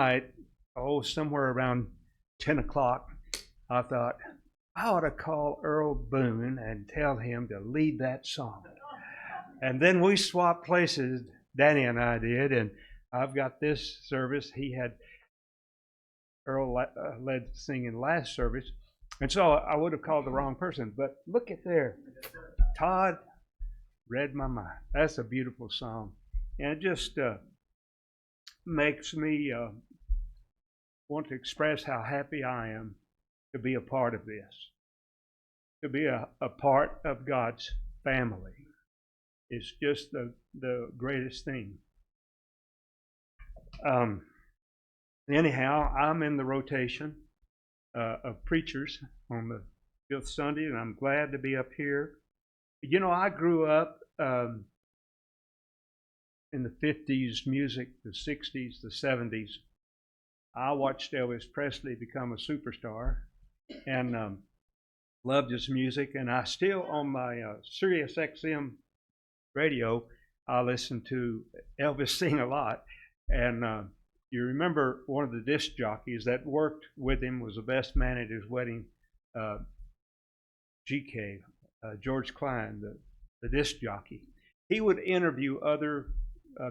night, somewhere around 10 o'clock, I thought, I ought to call Earl Boone and tell him to lead that song. And then we swapped places, Danny and I did, and I've got this service. He had Earl led singing last service. And so I would have called the wrong person. But look at there. Todd read my mind. That's a beautiful song. And it just makes me want to express how happy I am to be a part of this, to be a part of God's family. It's just the greatest thing. Anyhow, I'm in the rotation of preachers on the fifth Sunday, and I'm glad to be up here. You know, I grew up in the 50s music, the 60s, the 70s. I watched Elvis Presley become a superstar and loved his music. And I still, on my Sirius XM radio, I listen to Elvis sing a lot. And you remember one of the disc jockeys that worked with him was the best man at his wedding, GK, George Klein, the disc jockey. He would interview other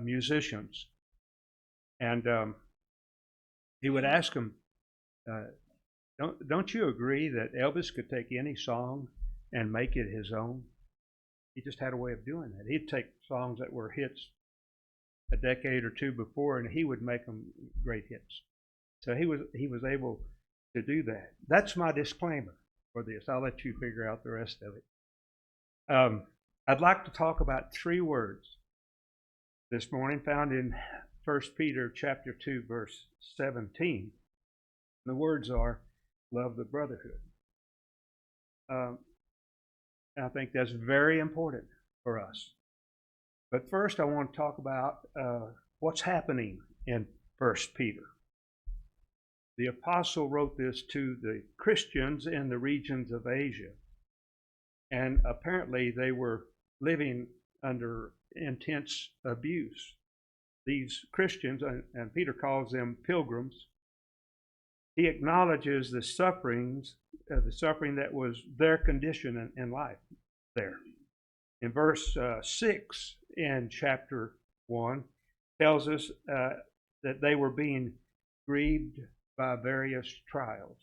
musicians, and he would ask them, don't you agree that Elvis could take any song and make it his own? He just had a way of doing that. He'd take songs that were hits a decade or two before, and he would make them great hits. So he was able to do that. That's my disclaimer for this. I'll let you figure out the rest of it. I'd like to talk about three words this morning found in 1 Peter chapter 2, verse 17. The words are, love the brotherhood. I think that's very important for us. But first I want to talk about what's happening in 1 Peter. The apostle wrote this to the Christians in the regions of Asia. And apparently they were living under intense abuse. These Christians, and Peter calls them pilgrims, he acknowledges the suffering that was their condition in life there. In verse 6 in chapter 1 tells us that they were being grieved by various trials.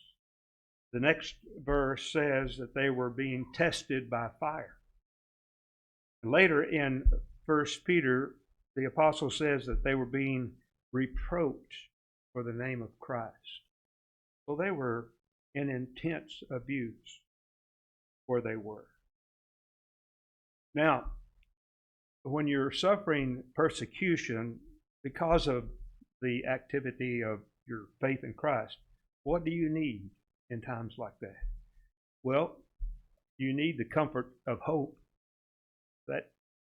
The next verse says that they were being tested by fire. Later in 1 Peter, the apostle says that they were being reproached for the name of Christ. So they were in intense abuse where they were. Now, when you're suffering persecution because of the activity of your faith in Christ, what do you need in times like that? Well, you need the comfort of hope.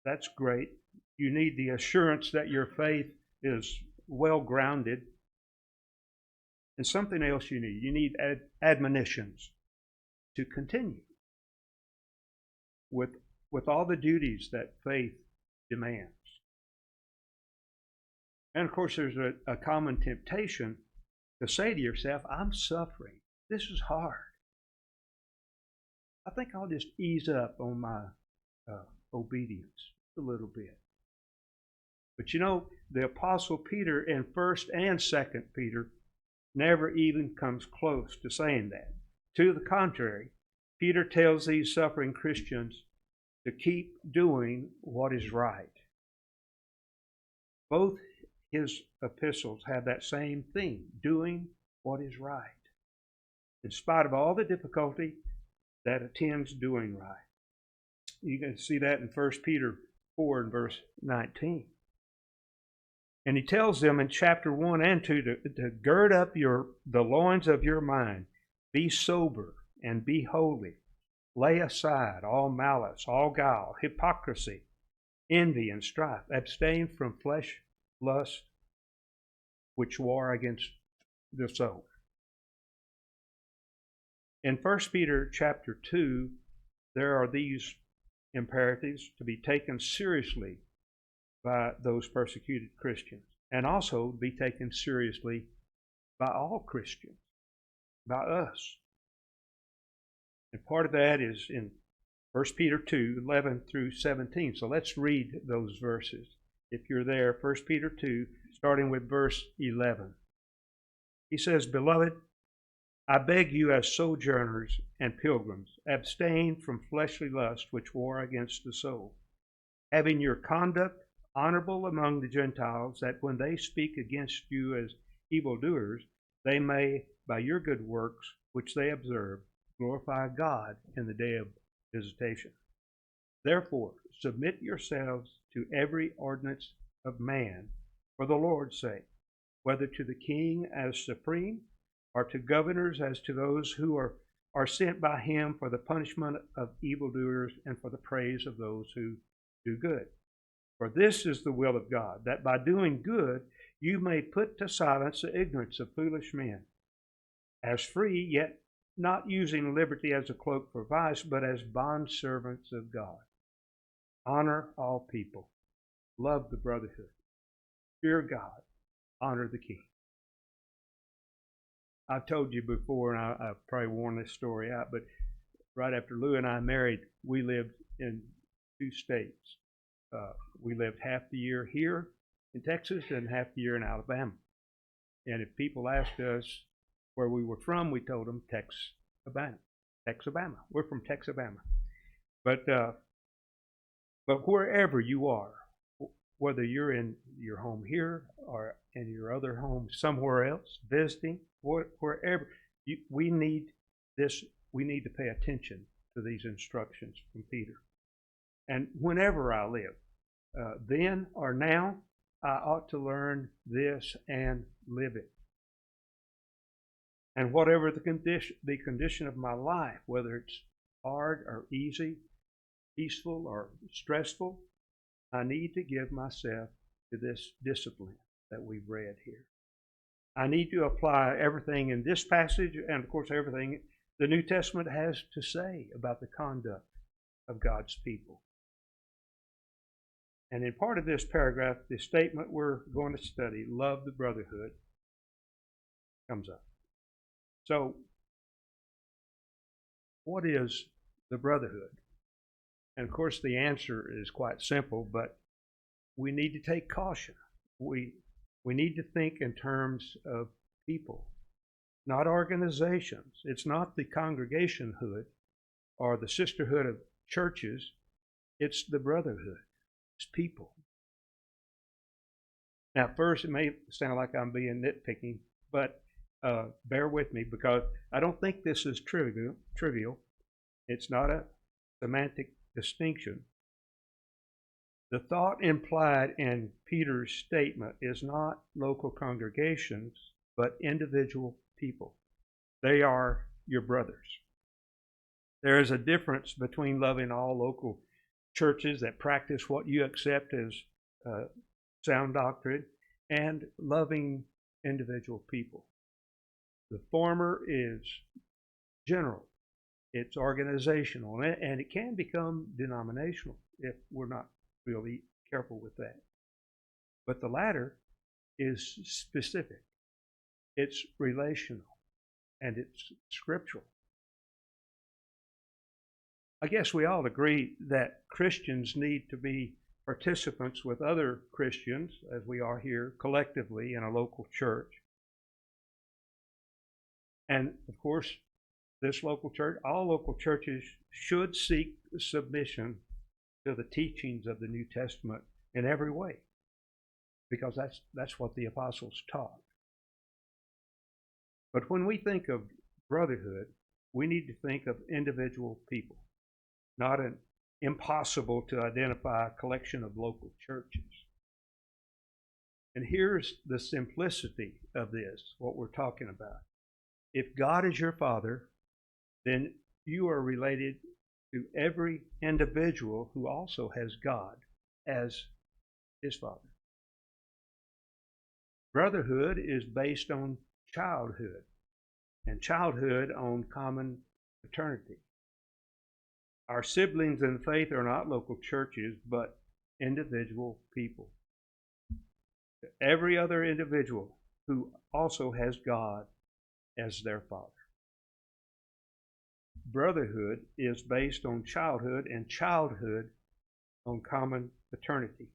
That's great. You need the assurance that your faith is well grounded. And something else you need admonitions to continue with all the duties that faith demands. And of course, there's a common temptation to say to yourself, I'm suffering. This is hard. I think I'll just ease up on my obedience a little bit. But you know, the Apostle Peter in 1st and 2nd Peter never even comes close to saying that. To the contrary, Peter tells these suffering Christians to keep doing what is right. Both his epistles have that same theme, doing what is right, in spite of all the difficulty that attends doing right. You can see that in 1 Peter 4 and verse 19. And he tells them in chapter 1 and 2 to gird up the loins of your mind, be sober and be holy. Lay aside all malice, all guile, hypocrisy, envy, and strife. Abstain from flesh lust, which war against the soul. In 1 Peter chapter 2, there are these imperatives to be taken seriously by those persecuted Christians, and also be taken seriously by all Christians, by us. And part of that is in 1 Peter 2, 11 through 17. So let's read those verses. If you're there, 1 Peter 2, starting with verse 11. He says, Beloved, I beg you as sojourners and pilgrims, abstain from fleshly lust which war against the soul, having your conduct honorable among the Gentiles, that when they speak against you as evildoers, they may, by your good works which they observe, glorify God in the day of visitation. Therefore, submit yourselves to every ordinance of man for the Lord's sake, whether to the king as supreme, or to governors as to those who are sent by him for the punishment of evildoers and for the praise of those who do good. For this is the will of God, that by doing good you may put to silence the ignorance of foolish men, as free, yet not using liberty as a cloak for vice, but as bondservants of God. Honor all people. Love the brotherhood. Fear God. Honor the king. I've told you before, and I've probably worn this story out, but right after Lou and I married, we lived in 2 states. We lived half the year here in Texas and half the year in Alabama. And if people asked us where we were from, we told them Texabama. We're from Texabama. But wherever you are, whether you're in your home here or in your other home somewhere else, visiting, wherever, we need this. We need to pay attention to these instructions from Peter. And whenever I live, then or now, I ought to learn this and live it. And whatever the condition of my life, whether it's hard or easy, peaceful or stressful, I need to give myself to this discipline that we've read here. I need to apply everything in this passage, and of course everything the New Testament has to say about the conduct of God's people. And in part of this paragraph, the statement we're going to study, love the brotherhood, comes up. So, what is the brotherhood? And of course the answer is quite simple, but we need to take caution. We need to think in terms of people, not organizations. It's not the congregationhood or the sisterhood of churches. It's the brotherhood. It's people. Now, first, it may sound like I'm being nitpicking, but bear with me because I don't think this is trivial. It's not a semantic distinction. The thought implied in Peter's statement is not local congregations, but individual people. They are your brothers. There is a difference between loving all local churches that practice what you accept as sound doctrine and loving individual people. The former is general. It's organizational, and it can become denominational if we're not really careful with that. But the latter is specific. It's relational, and it's scriptural. I guess we all agree that Christians need to be participants with other Christians, as we are here collectively in a local church. And of course, this local church, all local churches should seek submission to the teachings of the New Testament in every way, because that's what the apostles taught. But when we think of brotherhood, we need to think of individual people, not an impossible to identify collection of local churches. And here's the simplicity of this, what we're talking about. If God is your Father, then you are related to every individual who also has God as his Father. Brotherhood is based on childhood, and childhood on common paternity. Our siblings in faith are not local churches, but individual people. Every other individual who also has God as their Father. Brotherhood is based on childhood, and childhood on common paternity.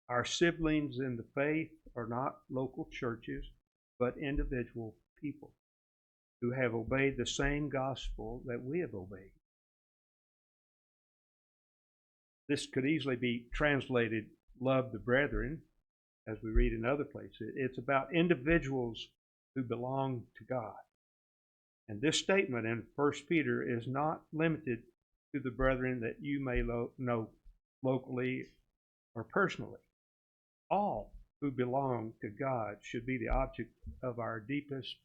Our siblings in the faith are not local churches, but individual people who have obeyed the same gospel that we have obeyed. This could easily be translated, love the brethren, as we read in other places. It's about individuals who belong to God. And this statement in 1 Peter is not limited to the brethren that you may know locally or personally. All who belong to God should be the object of our deepest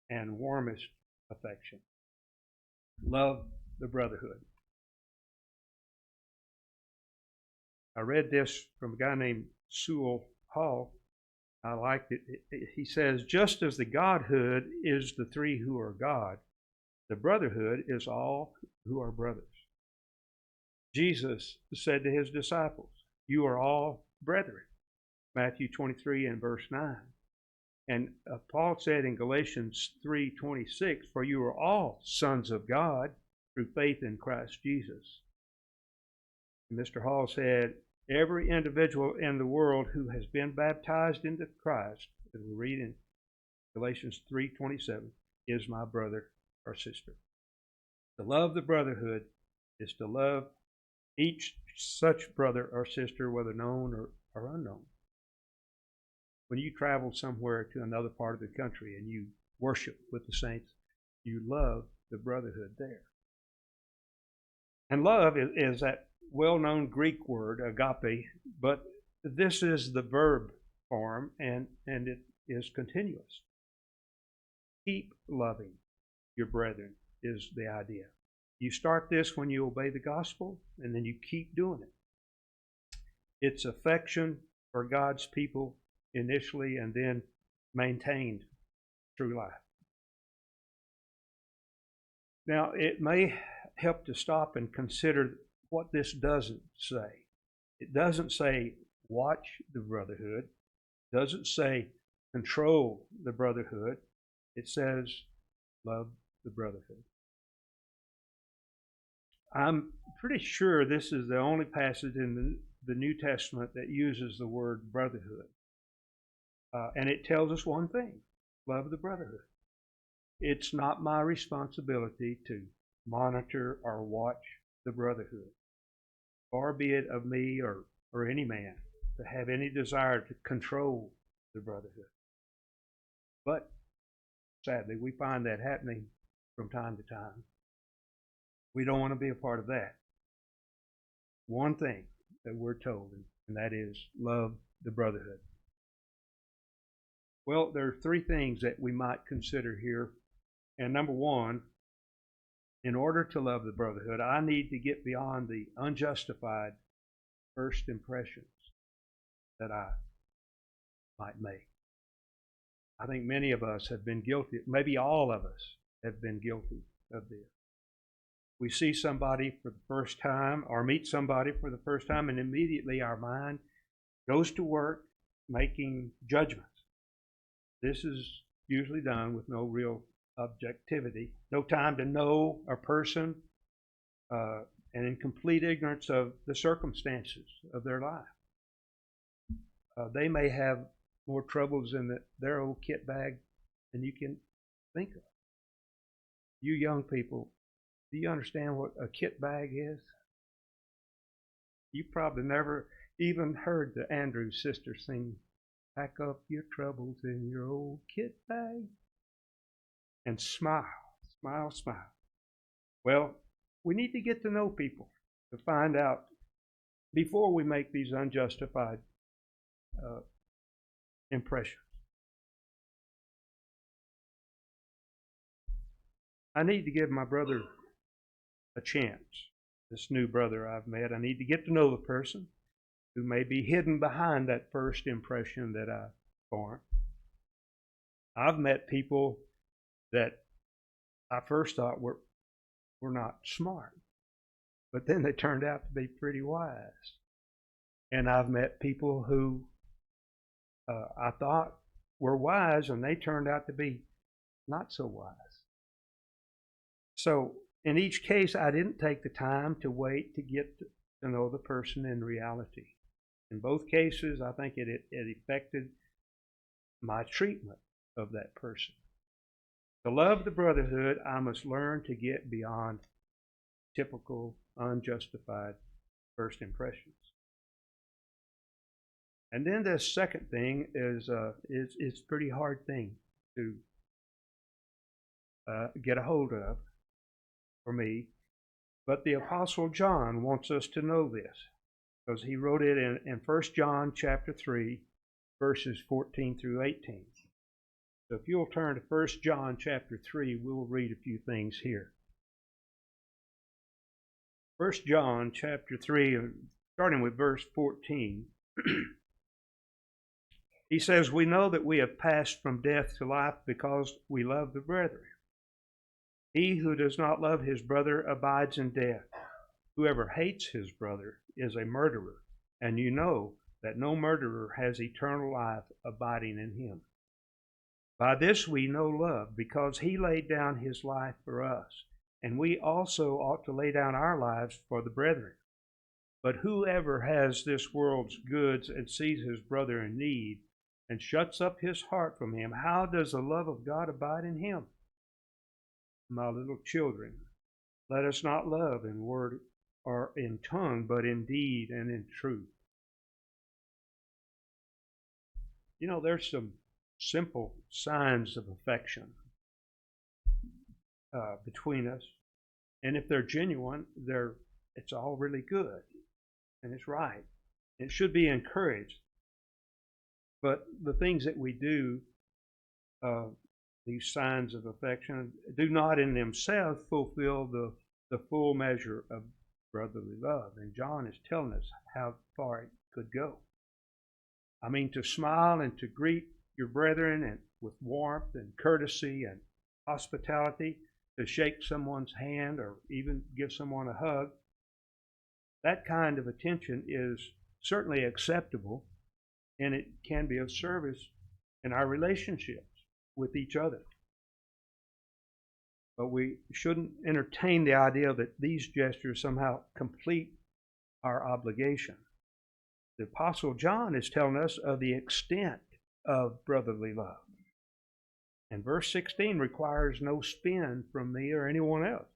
and warmest affection. Love the brotherhood. I read this from a guy named Sewell Hall. I liked it. He says, just as the Godhood is the three who are God, the brotherhood is all who are brothers. Jesus said to his disciples, you are all brethren. Matthew 23 and verse 9. And Paul said in Galatians 3:26, for you are all sons of God through faith in Christ Jesus. And Mr. Hall said, every individual in the world who has been baptized into Christ, as we read in Galatians 3:27, is my brother or sister. To love the brotherhood is to love each such brother or sister, whether known or unknown. When you travel somewhere to another part of the country and you worship with the saints, you love the brotherhood there. And love is that well-known Greek word, agape, but this is the verb form, and it is continuous. Keep loving your brethren is the idea. You start this when you obey the gospel, and then you keep doing it. It's affection for God's people initially, and then maintained through life. Now, it may help to stop and consider what this doesn't say. It doesn't say watch the brotherhood. It doesn't say control the brotherhood. It says love the brotherhood. I'm pretty sure this is the only passage in the New Testament that uses the word brotherhood. And it tells us one thing: love the brotherhood. It's not my responsibility to monitor or watch the brotherhood. Far be it of me or any man to have any desire to control the brotherhood. But sadly, we find that happening from time to time. We don't want to be a part of that. One thing that we're told, and that is love the brotherhood. Well, there are three things that we might consider here. And number one, in order to love the brotherhood, I need to get beyond the unjustified first impressions that I might make. I think many of us have been guilty, maybe all of us have been guilty of this. We see somebody for the first time or meet somebody for the first time, and immediately our mind goes to work making judgments. This is usually done with no real objectivity, no time to know a person, and in complete ignorance of the circumstances of their life. They may have more troubles in their old kit bag than you can think of. You young people, do you understand what a kit bag is? You probably never even heard the Andrews sisters sing, pack up your troubles in your old kit bag and smile, smile, smile. Well, we need to get to know people to find out before we make these unjustified impressions. I need to give my brother a chance. This new brother I've met, I need to get to know the person who may be hidden behind that first impression that I formed. I've met people that I first thought were not smart, but then they turned out to be pretty wise. And I've met people who I thought were wise and they turned out to be not so wise. So in each case, I didn't take the time to wait to get to know the person in reality. In both cases, I think it affected my treatment of that person. To love the brotherhood, I must learn to get beyond typical, unjustified first impressions. And then the second thing is it's a pretty hard thing to get a hold of for me. But the Apostle John wants us to know this, because he wrote it in 1 John chapter 3, verses 14 through 18. So if you'll turn to 1 John chapter 3, we'll read a few things here. 1 John chapter 3, starting with verse 14, he says, "We know that we have passed from death to life because we love the brethren. He who does not love his brother abides in death. Whoever hates his brother is a murderer, and you know that no murderer has eternal life abiding in him. By this we know love, because he laid down his life for us, and we also ought to lay down our lives for the brethren. But whoever has this world's goods and sees his brother in need and shuts up his heart from him, how does the love of God abide in him? My little children, let us not love in word or in tongue, but in deed and in truth." You know, there's some simple signs of affection between us, and if they're genuine, it's all really good, and it's right. It should be encouraged. But the things that we do, these signs of affection, do not in themselves fulfill the full measure of brotherly love. And John is telling us how far it could go. I mean, to smile and to greet your brethren and with warmth and courtesy and hospitality, to shake someone's hand or even give someone a hug, that kind of attention is certainly acceptable, and it can be of service in our relationships with each other. But we shouldn't entertain the idea that these gestures somehow complete our obligation. The Apostle John is telling us of the extent of brotherly love. And verse 16 requires no spin from me or anyone else.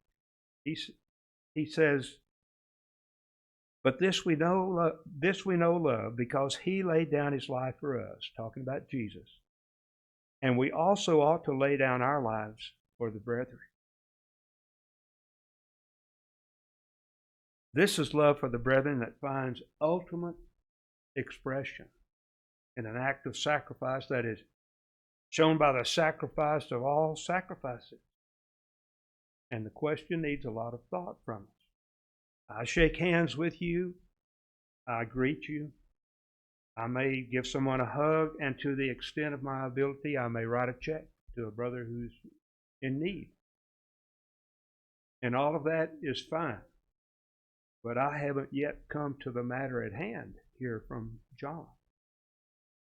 He says, "But this we know love, because he laid down his life for us," talking about Jesus. "And we also ought to lay down our lives for the brethren." This is love for the brethren that finds ultimate expression in an act of sacrifice that is shown by the sacrifice of all sacrifices. And the question needs a lot of thought from us. I shake hands with you. I greet you. I may give someone a hug, and to the extent of my ability, I may write a check to a brother who's in need. And all of that is fine. But I haven't yet come to the matter at hand here from John.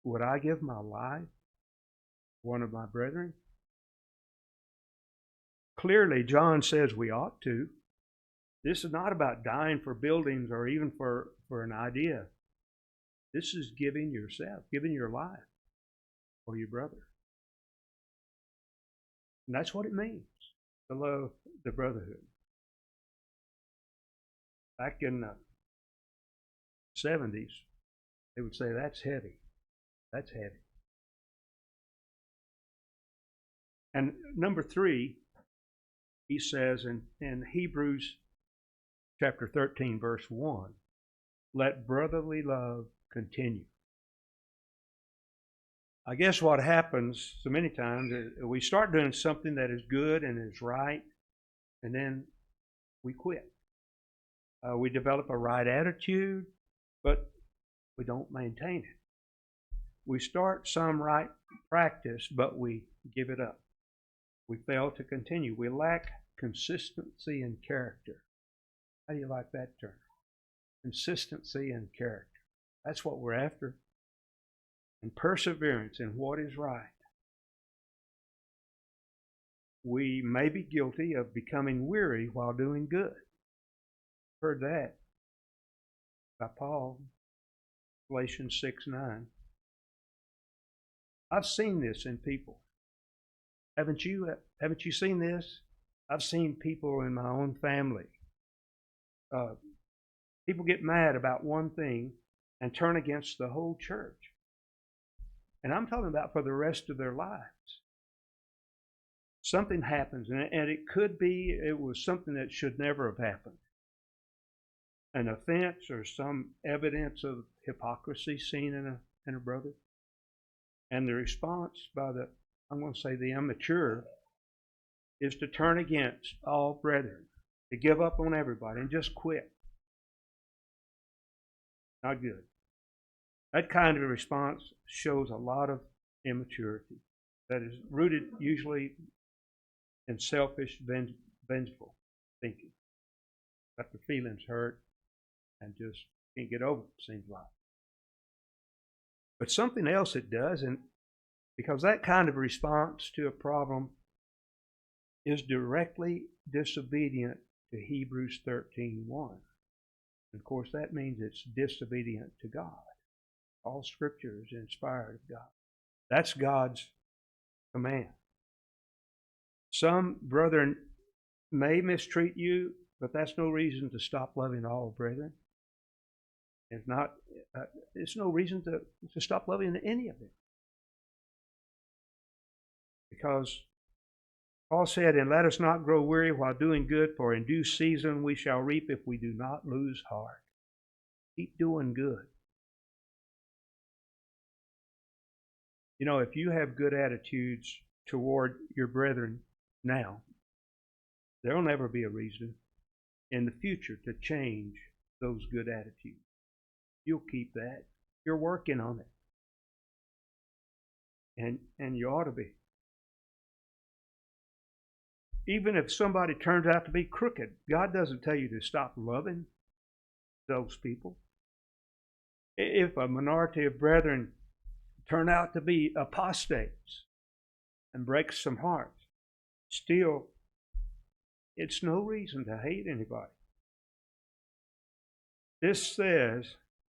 Would I give my life for one of my brethren? Clearly, John says we ought to. This is not about dying for buildings or even for an idea. This is giving yourself, giving your life for your brother. And that's what it means to love the brotherhood. Back in the 70s, they would say, "That's heavy. That's heavy." And number 3, he says in Hebrews chapter 13, verse 1, "Let brotherly love continue." I guess what happens so many times is we start doing something that is good and is right, and then we quit. We develop a right attitude, but we don't maintain it. We start some right practice, but we give it up. We fail to continue. We lack consistency in character. How do you like that term? Consistency in character. That's what we're after. and perseverance in what is right, we may be guilty of becoming weary while doing good. Heard that by Paul, Galatians 6:9. I've seen this in people. Haven't you seen this? I've seen people in my own family. People get mad about one thing and turn against the whole church. And I'm talking about for the rest of their lives. Something happens, and it could be it was something that should never have happened. An offense or some evidence of hypocrisy seen in a brother. And the response by I'm going to say the immature, is to turn against all brethren, to give up on everybody and just quit. Not good. That kind of response shows a lot of immaturity that is rooted usually in selfish, vengeful thinking. Got their feelings hurt and just can't get over it, seems like. But something else it does, and because that kind of response to a problem is directly disobedient to Hebrews 13:1. And of course, that means it's disobedient to God. All Scripture is inspired of God. That's God's command. Some brethren may mistreat you, but that's no reason to stop loving all brethren. It's no reason to stop loving any of them. Because Paul said, and let us not grow weary while doing good, for in due season we shall reap if we do not lose heart. Keep doing good. You know, if you have good attitudes toward your brethren now, there will never be a reason in the future to change those good attitudes. You'll keep that. You're working on it. And you ought to be. Even if somebody turns out to be crooked, God doesn't tell you to stop loving those people. If a minority of brethren turn out to be apostates and break some hearts, still, it's no reason to hate anybody. This says,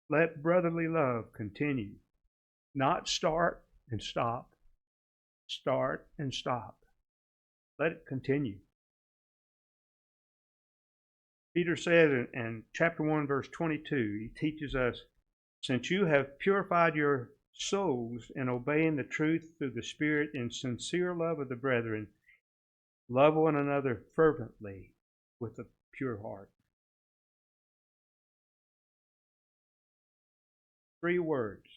let brotherly love continue, not start and stop, start and stop. Let it continue. Peter said in chapter 1, verse 22, he teaches us, since you have purified your souls in obeying the truth through the Spirit in sincere love of the brethren, love one another fervently with a pure heart. 3 words,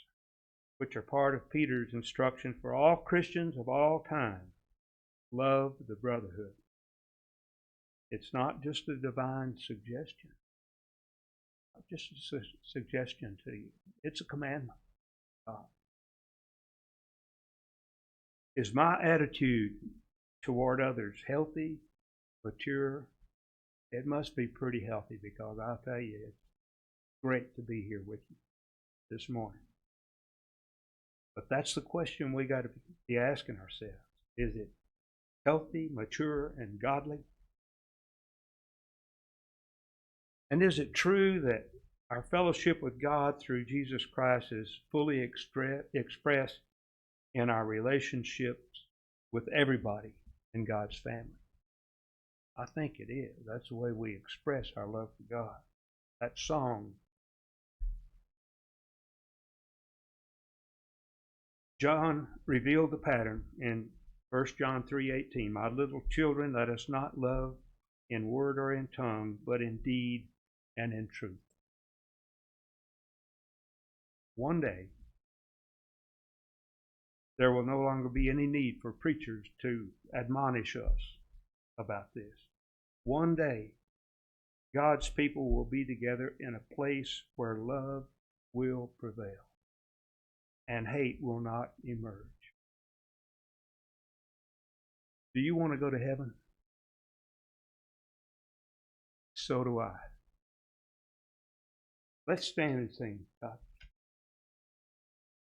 which are part of Peter's instruction for all Christians of all time. Love the brotherhood. It's not just a divine suggestion. Not just a suggestion to you. It's a commandment. Is my attitude toward others healthy, mature? It must be pretty healthy, because I'll tell you, it's great to be here with you this morning. But that's the question we got to be asking ourselves. Is it healthy, mature, and godly? And is it true that our fellowship with God through Jesus Christ is fully expressed in our relationships with everybody in God's family? I think it is. That's the way we express our love for God. That song, John revealed the pattern in 1 John 3:18. My little children, let us not love in word or in tongue, but in deed and in truth. One day, there will no longer be any need for preachers to admonish us about this. One day, God's people will be together in a place where love will prevail and hate will not emerge. Do you want to go to heaven? So do I. Let's stand and sing, God.